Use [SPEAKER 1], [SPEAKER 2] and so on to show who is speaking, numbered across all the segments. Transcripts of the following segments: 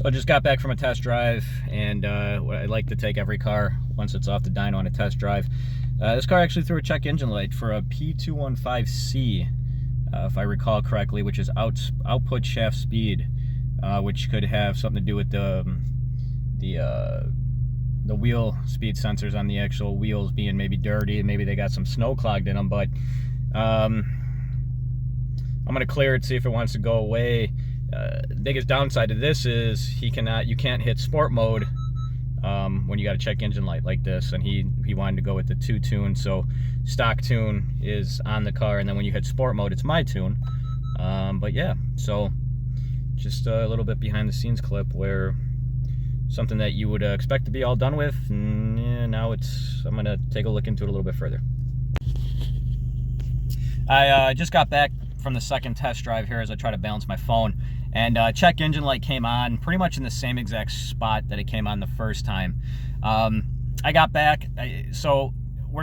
[SPEAKER 1] So I just got back from a test drive, and I like to take every car once it's off the dyno on a test drive. This car actually threw a check engine light for a P215C, if I recall correctly, which is output shaft speed, which could have something to do with the wheel speed sensors on the actual wheels being maybe dirty. Maybe they got some snow clogged in them, but I'm gonna clear it, see if it wants to go away. The biggest downside to this is you can't hit sport mode when you got a check engine light like this, and he wanted to go with the 2 tune. So stock tune is on the car, and then when you hit sport mode, it's my tune. But yeah, so just a little bit behind the scenes clip where something that you would expect to be all done with, and yeah, now I'm gonna take a look into it a little bit further. I just got back from the second test drive here as I try to balance my phone, and check engine light came on pretty much in the same exact spot that it came on the first time. I got back, so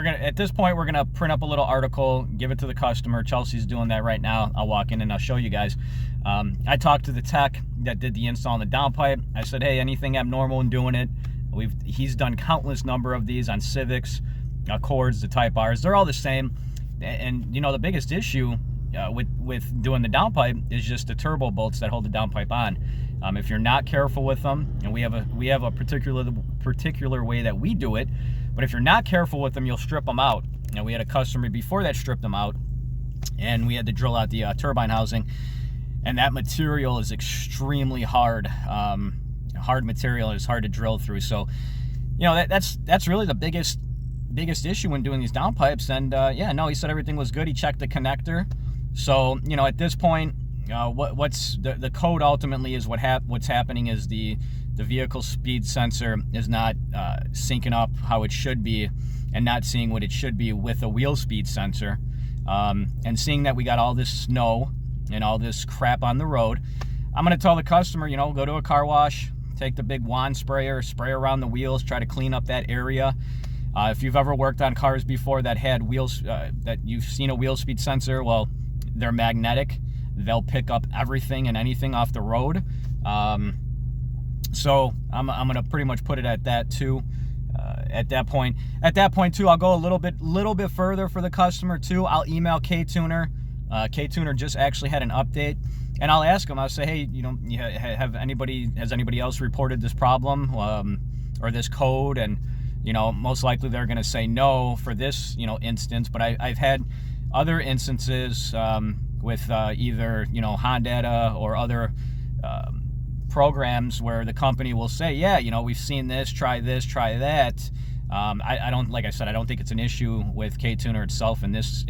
[SPEAKER 1] at this point we're gonna print up a little article, give it to the customer. Chelsea's doing that right now. I'll walk in and I'll show you guys. I talked to the tech that did the install on the downpipe. I said, hey, anything abnormal in doing it? He's done countless number of these on Civics, Accords, the Type Rs. They're all the same. And you know, the biggest issue with doing the downpipe is just the turbo bolts that hold the downpipe on. If you're not careful with them, and we have a particular way that we do it, but if you're not careful with them, you'll strip them out. And we had a customer before that stripped them out, and we had to drill out the turbine housing, and that material is extremely hard. Hard material is hard to drill through. So, you know, that's really the biggest issue when doing these downpipes. And yeah, no, he said everything was good. He checked the connector. So, you know, at this point, what's the code ultimately is what's happening is the vehicle speed sensor is not syncing up how it should be, and not seeing what it should be with a wheel speed sensor. And seeing that we got all this snow and all this crap on the road, I'm going to tell the customer, you know, go to a car wash, take the big wand sprayer, spray around the wheels, try to clean up that area. If you've ever worked on cars before that had wheels, that you've seen a wheel speed sensor, well, they're magnetic. They'll pick up everything and anything off the road. So I'm going to pretty much put it at that too. At that point too, I'll go a little bit further for the customer too. I'll email K-Tuner. K-Tuner just actually had an update, and I'll ask them. I'll say, hey, you know, has anybody else reported this problem or this code? And you know, most likely they're going to say no for this, you know, instance. But I've had other instances with either, you know, Hondata or other programs where the company will say, yeah, you know, we've seen this, try that. I don't, like I said, I don't think it's an issue with K-Tuner itself in this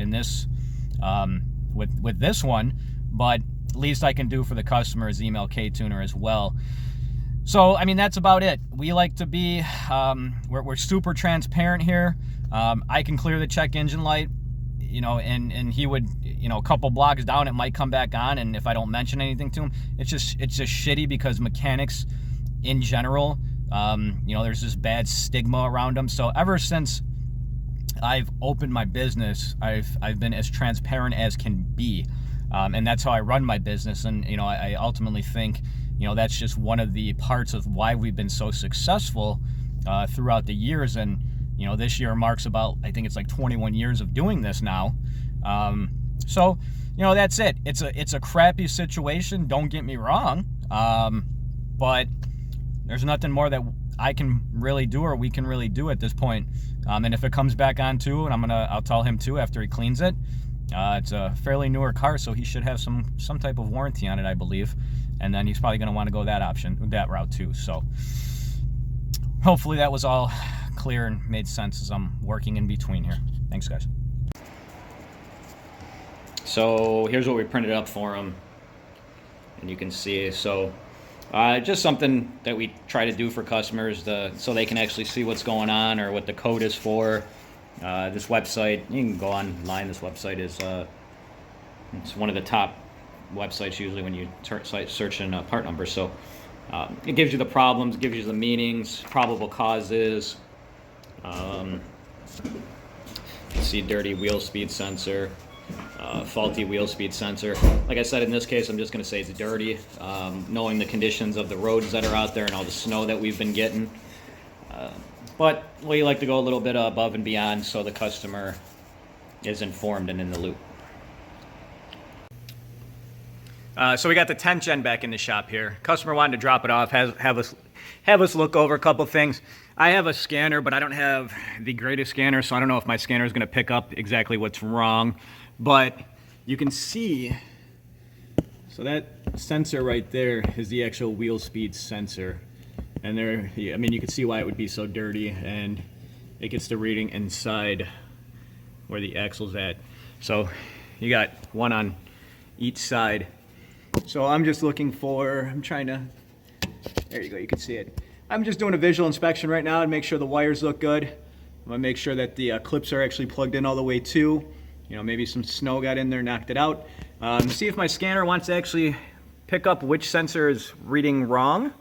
[SPEAKER 1] with this one, but least I can do for the customer is email K-Tuner as well. So, I mean, that's about it. We like to be, we're super transparent here. I can clear the check engine light, you know, and he would, you know, a couple blocks down, it might come back on. And if I don't mention anything to him, it's just shitty because mechanics in general, you know, there's this bad stigma around them. So ever since I've opened my business, I've been as transparent as can be. And that's how I run my business. And, you know, I ultimately think, you know, that's just one of the parts of why we've been so successful throughout the years. And, you know, this year marks about, I think it's like 21 years of doing this now. So, you know, that's it. It's a crappy situation. Don't get me wrong. But there's nothing more that I can really do or we can really do at this point. And if it comes back on too, and I'll tell him too after he cleans it. It's a fairly newer car, so he should have some type of warranty on it, I believe. And then he's probably going to want to go that route too. So hopefully that was all clear and made sense as I'm working in between here. Thanks, guys. So here's what we printed up for him, and you can see. So just something that we try to do for customers so they can actually see what's going on or what the code is for. This website, you can go online. This website is it's one of the top websites usually when you search in part numbers. So it gives you the problems, gives you the meanings, probable causes. You see dirty wheel speed sensor. faulty wheel speed sensor. Like I said, in this case, I'm just going to say it's dirty, knowing the conditions of the roads that are out there and all the snow that we've been getting. But we like to go a little bit above and beyond so the customer is informed and in the loop. So we got the 10th gen back in the shop here. Customer wanted to drop it off, have us look over a couple things. I have a scanner, but I don't have the greatest scanner, so I don't know if my scanner is going to pick up exactly what's wrong. But you can see, so that sensor right there is the actual wheel speed sensor. And there, I mean, you can see why it would be so dirty, and it gets the reading inside where the axle's at. So you got one on each side. So I'm just looking for, I'm trying to, there you go, you can see it. I'm just doing a visual inspection right now to make sure the wires look good. I'm gonna make sure that the clips are actually plugged in all the way too. You know, maybe some snow got in there, knocked it out. See if my scanner wants to actually pick up which sensor is reading wrong.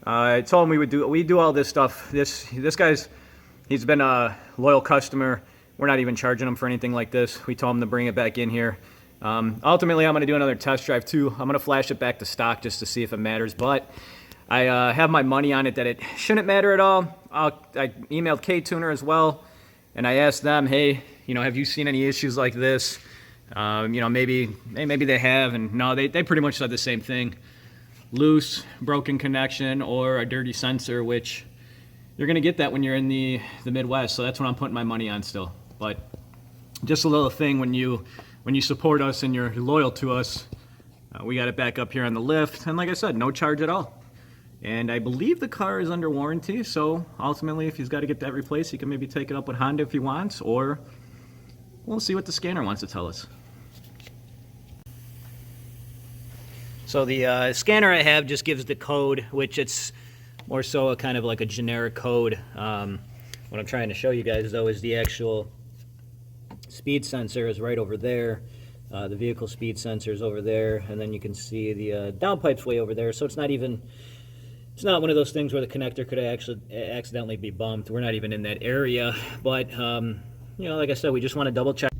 [SPEAKER 1] I told him we do all this stuff. This guy's, he's been a loyal customer. We're not even charging him for anything like this. We told him to bring it back in here. Ultimately, I'm going to do another test drive too. I'm going to flash it back to stock just to see if it matters. But I have my money on it that it shouldn't matter at all. I emailed K-Tuner as well, and I asked them, hey, you know, have you seen any issues like this? You know, maybe they have, and no, they pretty much said the same thing. Loose, broken connection, or a dirty sensor, which you're going to get that when you're in the Midwest. So that's what I'm putting my money on still. But just a little thing, when you support us and you're loyal to us, we got it back up here on the lift. And like I said, no charge at all. And I believe the car is under warranty. So ultimately, if he's got to get that replaced, he can maybe take it up with Honda if he wants, or we'll see what the scanner wants to tell us. So the scanner I have just gives the code, which it's more so a kind of like a generic code. What I'm trying to show you guys though is the actual speed sensor is right over there. The vehicle speed sensor is over there, and then you can see the downpipe's way over there. So it's not one of those things where the connector could actually accidentally be bumped. We're not even in that area, but you know, like I said, we just want to double check.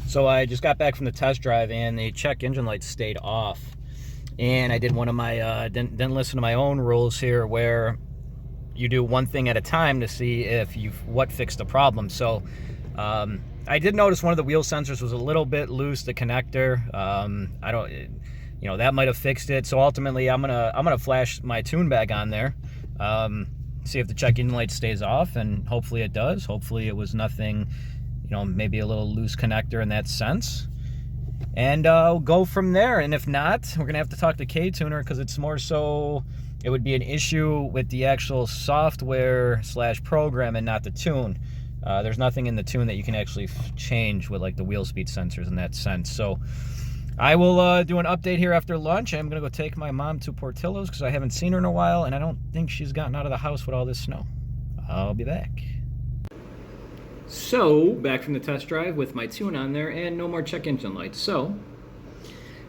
[SPEAKER 1] So I just got back from the test drive, and the check engine lights stayed off. And I did one of my, didn't listen to my own rules here, where you do one thing at a time to see if what fixed the problem. So I did notice one of the wheel sensors was a little bit loose, the connector. I don't, you know, that might have fixed it. So ultimately, I'm gonna flash my tune bag on there, see if the check engine light stays off, and hopefully it does. Hopefully it was nothing, you know, maybe a little loose connector in that sense. And we'll go from there. And if not, we're going to have to talk to K-Tuner, because it's more so, it would be an issue with the actual software / program and not the tune. There's nothing in the tune that you can actually change with like the wheel speed sensors in that sense. So I will do an update here after lunch. I'm going to go take my mom to Portillo's because I haven't seen her in a while, and I don't think she's gotten out of the house with all this snow. I'll be back. So, back from the test drive with my tune on there and no more check engine lights. So,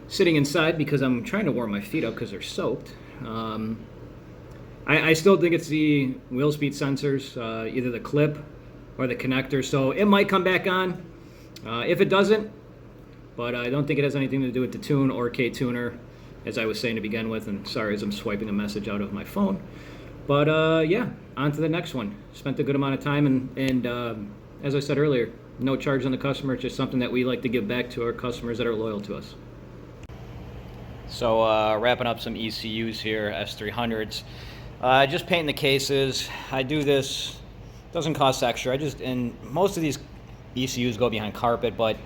[SPEAKER 1] sitting inside because I'm trying to warm my feet up because they're soaked. I still think it's the wheel speed sensors, either the clip or the connector. So, it might come back on. If it doesn't, but I don't think it has anything to do with the tune or K-Tuner, as I was saying to begin with. And sorry as I'm swiping a message out of my phone. But yeah, on to the next one. Spent a good amount of time, and as I said earlier, no charge on the customer. It's just something that we like to give back to our customers that are loyal to us. So wrapping up some ECUs here, S300s. Just painting the cases. I do this, doesn't cost extra. And most of these ECUs go behind carpet, but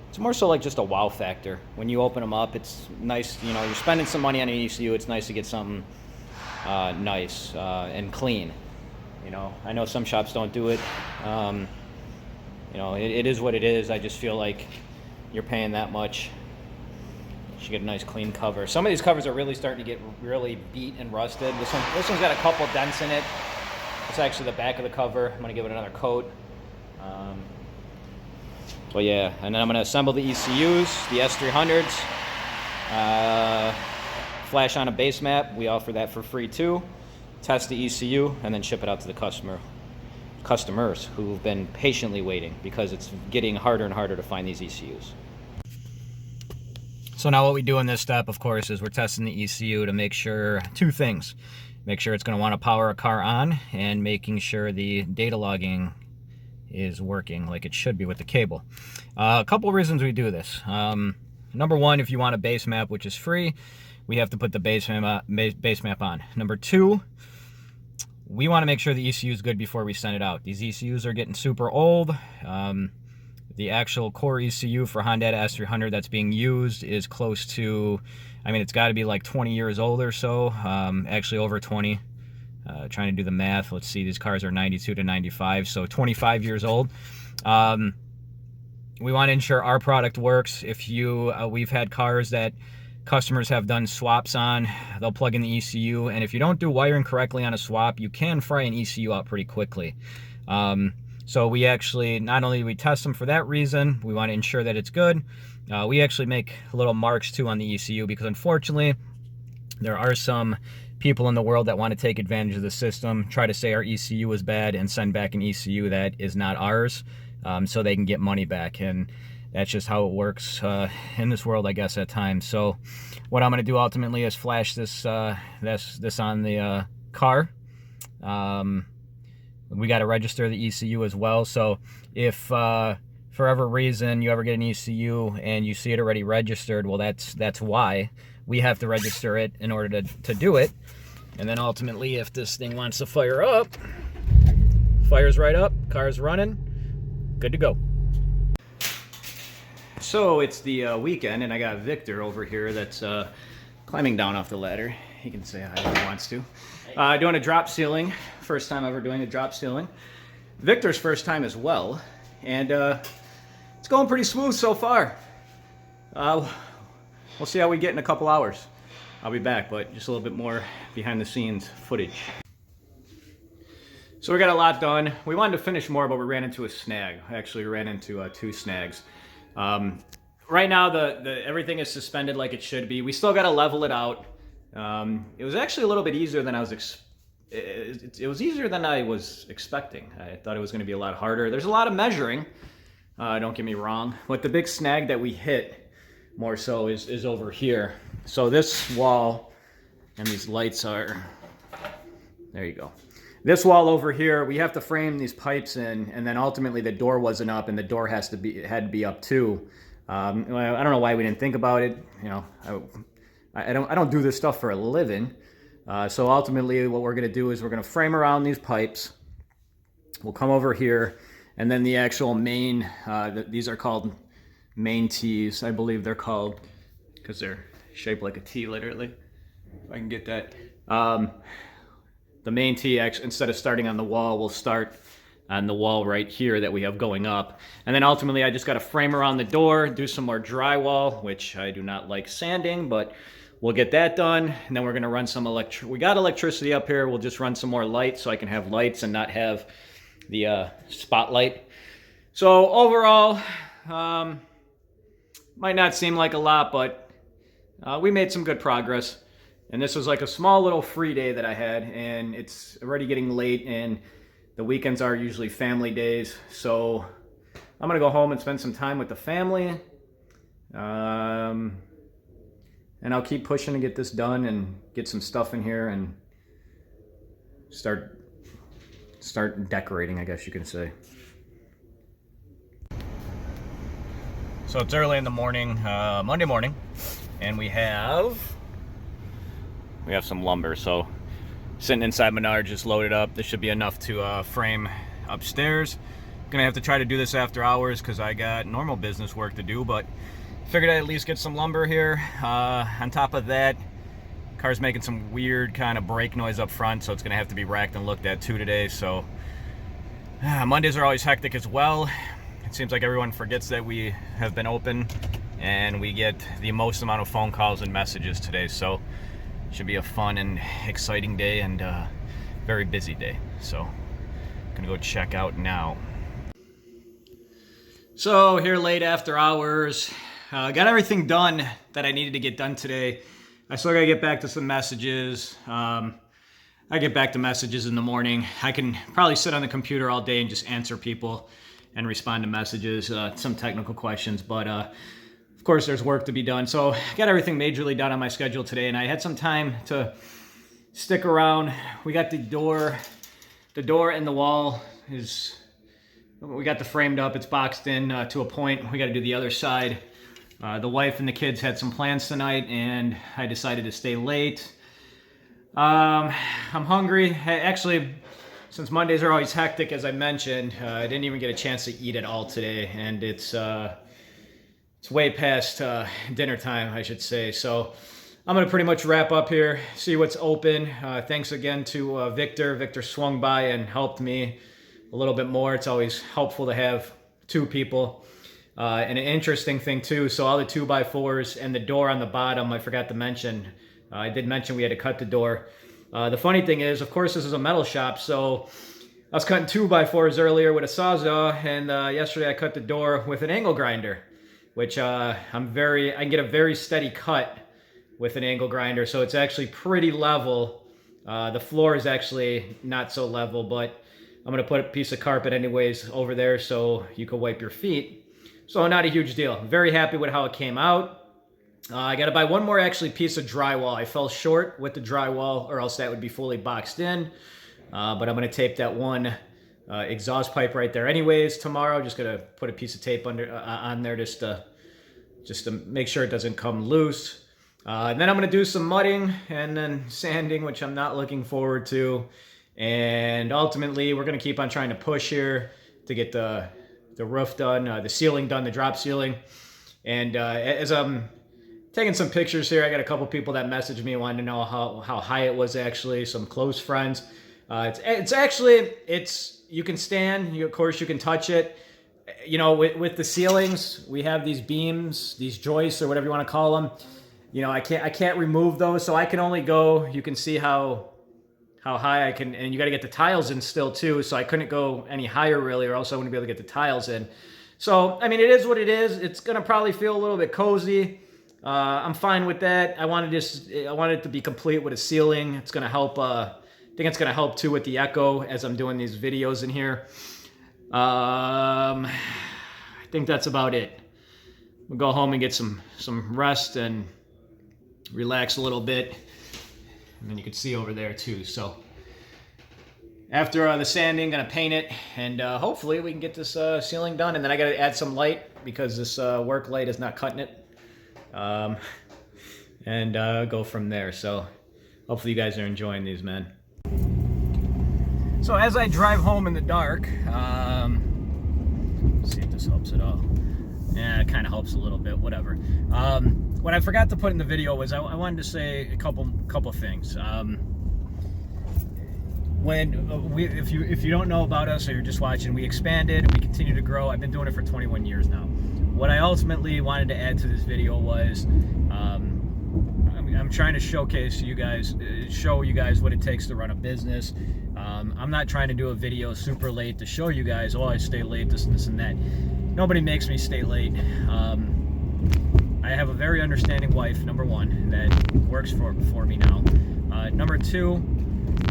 [SPEAKER 1] it's more so like just a wow factor. When you open them up, it's nice, you know, you're spending some money on an ECU, it's nice to get something nice and clean. You know, I know some shops don't do it. You know, it is what it is. I just feel like you're paying that much. You should get a nice clean cover. Some of these covers are really starting to get really beat and rusted. This one's got a couple dents in it. It's actually the back of the cover. I'm gonna give it another coat. So yeah, and then I'm gonna assemble the ECUs, the S300s. Flash on a base map. We offer that for free too. Test the ECU and then ship it out to the customer. customers who've been patiently waiting because it's getting harder and harder to find these ECUs. So now what we do in this step, of course, is we're testing the ECU to make sure two things. Make sure it's going to want to power a car on, and making sure the data logging is working like it should be with the cable. A couple reasons we do this. Number one, if you want a base map, which is free, we have to put the base map on. Number two, we want to make sure the ECU is good before we send it out. These ECUs are getting super old. The actual core ECU for Honda S300 that's being used is close to, I mean, it's got to be like 20 years old or so, actually over 20. Trying to do the math. Let's see, these cars are 92 to 95, so 25 years old. We want to ensure our product works. If we've had cars that customers have done swaps on, they'll plug in the ECU, and if you don't do wiring correctly on a swap, you can fry an ECU out pretty quickly. So we actually, not only do we test them for that reason, we want to ensure that it's good. We actually make little marks too on the ECU, because unfortunately there are some people in the world that want to take advantage of the system, try to say our ECU is bad and send back an ECU that is not ours, so they can get money back. And that's just how it works in this world, I guess, at times. So what I'm going to do ultimately is flash this this on the car. We got to register the ECU as well. So if for whatever reason you ever get an ECU and you see it already registered, well, that's why we have to register it in order to do it. And then ultimately, if this thing wants to fire up, fires right up, car's running, good to go. So it's the weekend, and I got Victor over here that's climbing down off the ladder. He can say hi if he wants to. Doing a drop ceiling. First time ever doing a drop ceiling. Victor's first time as well. And it's going pretty smooth so far. We'll see how we get in a couple hours. I'll be back, but just a little bit more behind the scenes footage. So we got a lot done. We wanted to finish more, but we ran into a snag. Actually, we ran into two snags. Right now, everything is suspended like it should be. We still got to level it out. It was actually a little bit easier than I was it was easier than I was expecting. I thought it was going to be a lot harder. There's a lot of measuring, don't get me wrong, but the big snag that we hit more so is over here. So this wall, and these lights are, there you go. This wall over here, we have to frame these pipes in, and then ultimately the door wasn't up, and the door had to be up too. I don't know why we didn't think about it. You know, I don't do this stuff for a living. So ultimately what we're going to do is we're going to frame around these pipes. We'll come over here, and then the actual main, these are called main tees, I believe they're called, because they're shaped like a T, literally. If I can get that. The main tee, actually, instead of starting on the wall, will start on the wall right here that we have going up. And then ultimately I just got to frame around the door, do some more drywall, which I do not like sanding, but we'll get that done. And then we're going to run some we got electricity up here. We'll just run some more lights so I can have lights and not have the spotlight. So overall, might not seem like a lot, but we made some good progress. And this was like a small little free day that I had, and it's already getting late, and the weekends are usually family days. So I'm gonna go home and spend some time with the family. And I'll keep pushing to get this done and get some stuff in here and start decorating, I guess you can say. So it's early in the morning, Monday morning, and we have some lumber. So sitting inside Menards, just loaded up. This should be enough to frame upstairs. Gonna have to try to do this after hours because I got normal business work to do, but figured I'd at least get some lumber here. On top of that, car's making some weird kind of brake noise up front, so it's gonna have to be racked and looked at too today. So Mondays are always hectic as well. It seems like everyone forgets that we have been open, and we get the most amount of phone calls and messages today. So should be a fun and exciting day, and very busy day. So gonna go check out now. So here late after hours, got everything done that I needed to get done today. I still gotta get back to some messages. I I get back to messages in the morning. I can probably sit on the computer all day and just answer people and respond to messages, some technical questions, but of course there's work to be done. So I got everything majorly done on my schedule today, and I had some time to stick around. We got the door and the wall we got the framed up, it's boxed in to a point. We got to do the other side. The wife and the kids had some plans tonight, and I decided to stay late. I'm hungry. Actually, since Mondays are always hectic, as I mentioned, I didn't even get a chance to eat at all today, and it's way past dinner time, I should say. So I'm gonna pretty much wrap up here, see what's open. Thanks again to Victor. Victor swung by and helped me a little bit more. It's always helpful to have two people. And an interesting thing too, so all the 2x4s and the door on the bottom, I forgot to mention. I did mention we had to cut the door. The funny thing is, of course, this is a metal shop, so I was cutting 2x4s earlier with a Sawzall, and yesterday I cut the door with an angle grinder, which I can get a very steady cut with an angle grinder, so it's actually pretty level. The floor is actually not so level, but I'm gonna put a piece of carpet anyways over there so you can wipe your feet. So not a huge deal. Very happy with how it came out. I got to buy one more actually piece of drywall. I fell short with the drywall, or else that would be fully boxed in. But I'm going to tape that one exhaust pipe right there anyways tomorrow. Just going to put a piece of tape on there just to make sure it doesn't come loose. And then I'm going to do some mudding and then sanding, which I'm not looking forward to. And ultimately, we're going to keep on trying to push here to get the roof done, the ceiling done, the drop ceiling. And as I'm taking some pictures here, I got a couple people that messaged me wanting to know how high it was actually, some close friends. It's actually, you can stand, of course you can touch it. You know, with the ceilings, we have these beams, these joists, or whatever you want to call them. You know, I can't remove those, so I can only go, you can see how high I can, and you got to get the tiles in still too, so I couldn't go any higher really, or else I wouldn't be able to get the tiles in. So, I mean, it is what it is. It's going to probably feel a little bit cozy. I'm fine with that. I wanted it to be complete with a ceiling. It's going to help, I think it's going to help too with the echo as I'm doing these videos in here. I think that's about it. We'll go home and get some rest and relax a little bit. And then you can see over there too. So after the sanding, gonna paint it, and hopefully we can get this ceiling done. And then I gotta add some light because this work light is not cutting it. And go from there. So hopefully you guys are enjoying these, man. So as I drive home in the dark, let's see if this helps at all. Yeah, it kind of helps a little bit, whatever. What I forgot to put in the video was I wanted to say a couple things. If you don't know about us or you're just watching, we expanded and we continue to grow. I've been doing it for 21 years now. What I ultimately wanted to add to this video was I'm trying to showcase you guys, show you guys what it takes to run a business. I'm not trying to do a video super late to show you guys, oh, I stay late, this and that. Nobody makes me stay late. I have a very understanding wife, number one, that works for me now. Number two,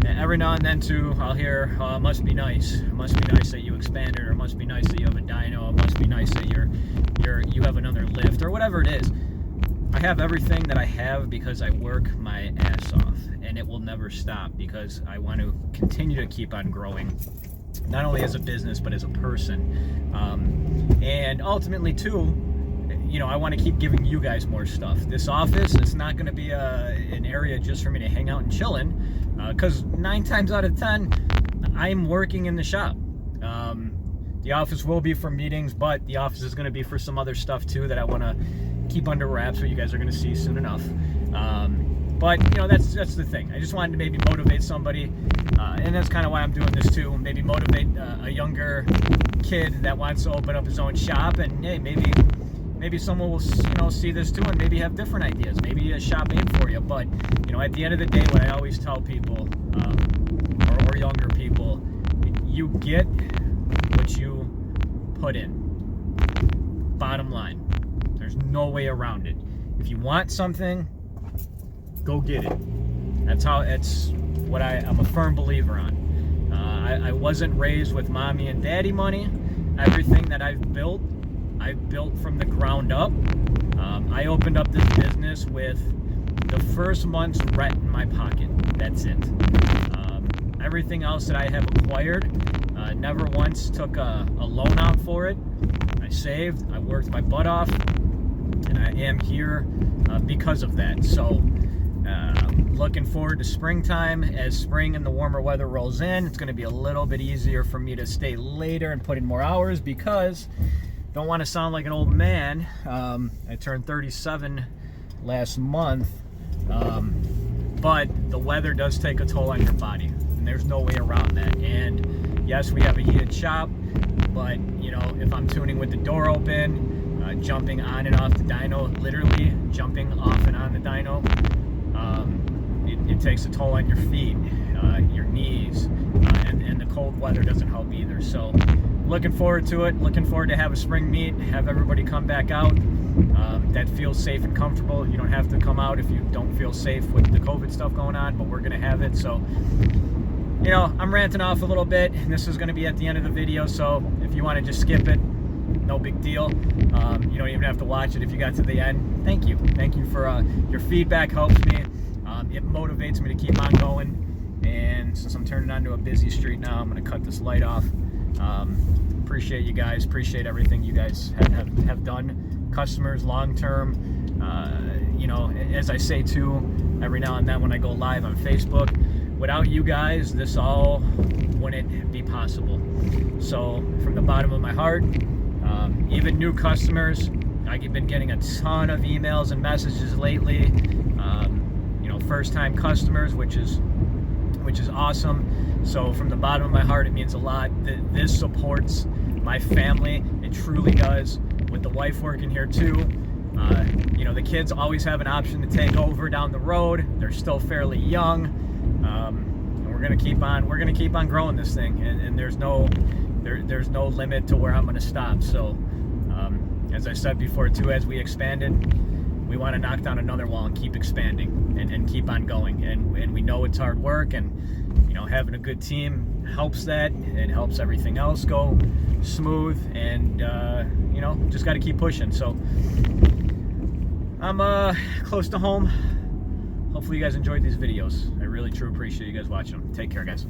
[SPEAKER 1] every now and then too, I'll hear, must be nice. It must be nice that you expanded, or it must be nice that you have a dyno, it must be nice that you have another lift, or whatever it is. I have everything that I have because I work my ass off, and it will never stop because I want to continue to keep on growing, not only as a business, but as a person. And ultimately too, you know, I want to keep giving you guys more stuff. This office is not going to be an area just for me to hang out and chillin', because 9 times out of 10, I'm working in the shop. The office will be for meetings, but the office is going to be for some other stuff too that I want to keep under wraps, what you guys are going to see soon enough. But you know, that's the thing. I just wanted to maybe motivate somebody, and that's kind of why I'm doing this too. Maybe motivate a younger kid that wants to open up his own shop, and hey, maybe someone will, you know, see this too and maybe have different ideas. Maybe a shop made for you. But you know, at the end of the day, what I always tell people, or younger people, you get what you put in. Bottom line. There's no way around it. If you want something, go get it. It's what I'm a firm believer on. I wasn't raised with mommy and daddy money. Everything that I've built from the ground up. I opened up this business with the first month's rent in my pocket. That's it. Everything else that I have acquired, never once took a loan out for it. I saved, I worked my butt off, and I am here because of that. So looking forward to springtime. As spring and the warmer weather rolls in, it's going to be a little bit easier for me to stay later and put in more hours, because don't want to sound like an old man. I turned 37 last month, but the weather does take a toll on your body, and there's no way around that. And yes, we have a heated shop, but you know, if I'm tuning with the door open, jumping on and off the dyno, literally jumping off and on the dyno, it takes a toll on your feet, your knees, and the cold weather doesn't help either. So looking forward to it, looking forward to have a spring meet, have everybody come back out that feels safe and comfortable. You don't have to come out if you don't feel safe with the COVID stuff going on, but we're gonna have it. So, you know, I'm ranting off a little bit, and this is gonna be at the end of the video, so if you wanna just skip it, no big deal. You don't even have to watch it if you got to the end. Thank you for your feedback. Helps me. It motivates me to keep on going. And since I'm turning onto a busy street now, I'm going to cut this light off. Appreciate you guys. Appreciate everything you guys have done. Customers, long term. You know, as I say too, every now and then when I go live on Facebook, without you guys, this all wouldn't be possible. So from the bottom of my heart, even new customers, I've been getting a ton of emails and messages lately. You know, first-time customers, which is awesome. So from the bottom of my heart, it means a lot. This supports my family. It truly does. With the wife working here too, you know, the kids always have an option to take over down the road. They're still fairly young, and we're gonna keep on growing this thing. And there's no limit to where I'm gonna stop. So as I said before too, as we expanded, we want to knock down another wall and keep expanding and keep on going. And we know it's hard work, and you know, having a good team helps that. It helps everything else go smooth, and you know, just got to keep pushing. So I'm close to home. Hopefully you guys enjoyed these videos. I really truly appreciate you guys watching them. Take care, guys.